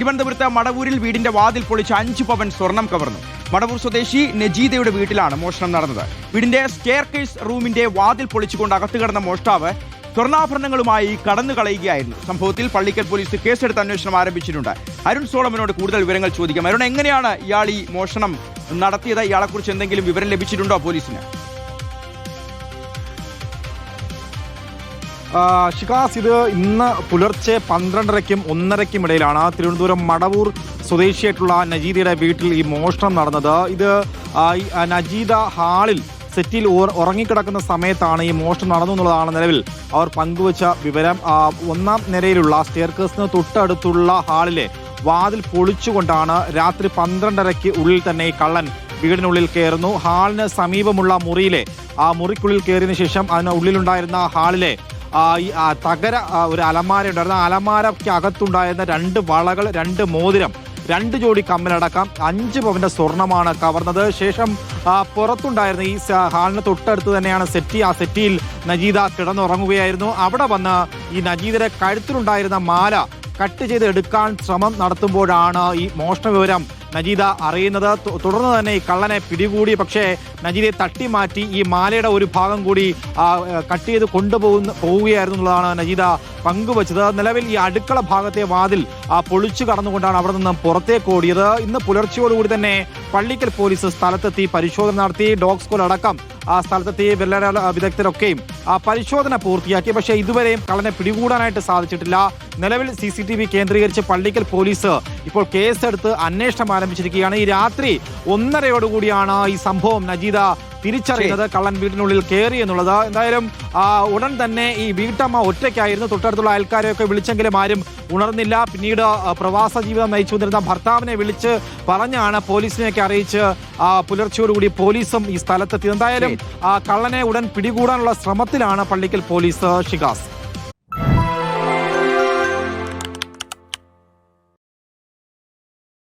തിരുവനന്തപുരത്ത് മടവൂരിൽ വീടിന്റെ വാതിൽ പൊളിച്ച് 5 പവൻ സ്വർണം കവർന്നു. മടവൂർ സ്വദേശി നജീദയുടെ വീട്ടിലാണ് മോഷണം നടന്നത്. വീടിന്റെ സ്റ്റെയർകേസ് റൂമിന്റെ വാതിൽ പൊളിച്ചുകൊണ്ട് അകത്ത് കിടന്ന മോഷ്ടാവ് സ്വർണ്ണാഭരണങ്ങളുമായി കടന്നു കളയുകയായിരുന്നു. സംഭവത്തിൽ പള്ളിക്കൽ പോലീസ് കേസെടുത്ത് അന്വേഷണം ആരംഭിച്ചിട്ടുണ്ട്. അരുൺ സോളമനോട് കൂടുതൽ വിവരങ്ങൾ ചോദിക്കാം. അരുൺ, എങ്ങനെയാണ് ഇയാൾ ഈ മോഷണം നടത്തിയത്? ഇയാളെക്കുറിച്ച് എന്തെങ്കിലും വിവരം ലഭിച്ചിട്ടുണ്ടോ പോലീസിന്? ഷിക്കാസ്, ഇത് ഇന്ന് പുലർച്ചെ 12:30-ക്കും 1:30-ക്കും ഇടയിലാണ് തിരുവനന്തപുരം മടവൂർ സ്വദേശിയായിട്ടുള്ള നജീദയുടെ വീട്ടിൽ ഈ മോഷണം നടന്നത്. ഇത് നജീദ ഹാളിൽ സെറ്റിൽ ഉറങ്ങിക്കിടക്കുന്ന സമയത്താണ് ഈ മോഷണം നടന്നു എന്നുള്ളതാണ് നിലവിൽ അവർ പങ്കുവച്ച വിവരം. 1ാം നിലയിലുള്ള സ്റ്റെയർകേസിന് തൊട്ടടുത്തുള്ള ഹാളിലെ വാതിൽ പൊളിച്ചുകൊണ്ടാണ് രാത്രി 12:30-ക്ക് ഉള്ളിൽ തന്നെ ഈ കള്ളൻ വീടിനുള്ളിൽ കയറുന്നു. ഹാളിന് സമീപമുള്ള മുറിയിലെ മുറിക്കുള്ളിൽ കയറിയതിനു ശേഷം അതിന് ഉള്ളിലുണ്ടായിരുന്ന ഹാളിലെ ഈ തകര ഒരു അലമാര ഉണ്ടായിരുന്നു. ആ അലമാരയ്ക്ക് അകത്തുണ്ടായിരുന്ന 2 വളകൾ, 2 മോതിരം, 2 ജോഡി കമ്മലടക്കം 5 പവന്റെ സ്വർണമാണ് കവർന്നത്. ശേഷം പുറത്തുണ്ടായിരുന്ന ഈ ഹാളിന് തൊട്ടടുത്ത് തന്നെയാണ് സെറ്റി. ആ സെറ്റിയിൽ നജീദ കിടന്നുറങ്ങുകയായിരുന്നു. അവിടെ വന്ന് ഈ നജീദയുടെ കഴുത്തിലുണ്ടായിരുന്ന മാല കട്ട് ചെയ്ത് എടുക്കാൻ ശ്രമം നടത്തുമ്പോഴാണ് ഈ മോഷണ വിവരം നജീദ അറിയുന്നത്. തുടർന്ന് തന്നെ ഈ കള്ളനെ പിടികൂടി. പക്ഷേ നജീദയെ തട്ടിമാറ്റി ഈ മാലയുടെ ഒരു ഭാഗം കൂടി കട്ട് ചെയ്ത് പോവുകയായിരുന്നു എന്നുള്ളതാണ് നജീദ പങ്കുവച്ചത്. നിലവിൽ ഈ അടുക്കള ഭാഗത്തെ വാതിൽ പൊളിച്ചു കടന്നുകൊണ്ടാണ് അവിടെ നിന്നും പുറത്തേക്ക് ഓടിയത്. ഇന്ന് പുലർച്ചയോടുകൂടി തന്നെ പള്ളിക്കൽ പോലീസ് സ്ഥലത്തെത്തി പരിശോധന നടത്തി. ഡോഗ് സ്ക്വാഡ് അടക്കം സ്ഥലത്തെത്തി വെള്ളര വിദഗ്ധരൊക്കെയും പരിശോധന പൂർത്തിയാക്കി. പക്ഷേ ഇതുവരെയും കള്ളനെ പിടികൂടാനായിട്ട് സാധിച്ചിട്ടില്ല. നിലവിൽ CCTV കേന്ദ്രീകരിച്ച് പള്ളിക്കൽ പോലീസ് ഇപ്പോൾ കേസെടുത്ത് അന്വേഷണം ആരംഭിച്ചിരിക്കുകയാണ്. ഈ രാത്രി 1:30യോടുകൂടിയാണ് ഈ സംഭവം നജീദ തിരിച്ചറിയുന്നത്, കള്ളൻ വീടിനുള്ളിൽ കയറി എന്നുള്ളത്. എന്തായാലും ഉടൻ തന്നെ ഈ വീട്ടമ്മ ഒറ്റയ്ക്കായിരുന്നു. തൊട്ടടുത്തുള്ള അയൽക്കാരെയൊക്കെ വിളിച്ചെങ്കിലും ആരും ഉണർന്നില്ല. പിന്നീട് പ്രവാസ ജീവിതം നയിച്ചു വന്നിരുന്ന ഭർത്താവിനെ വിളിച്ച് പറഞ്ഞാണ് പോലീസിനെയൊക്കെ അറിയിച്ച് പുലർച്ചയോടുകൂടി പോലീസും ഈ സ്ഥലത്തെത്തി. എന്തായാലും കള്ളനെ ഉടൻ പിടികൂടാനുള്ള ശ്രമത്തിലാണ് പള്ളിക്കൽ പോലീസ്. ഷികാസ്.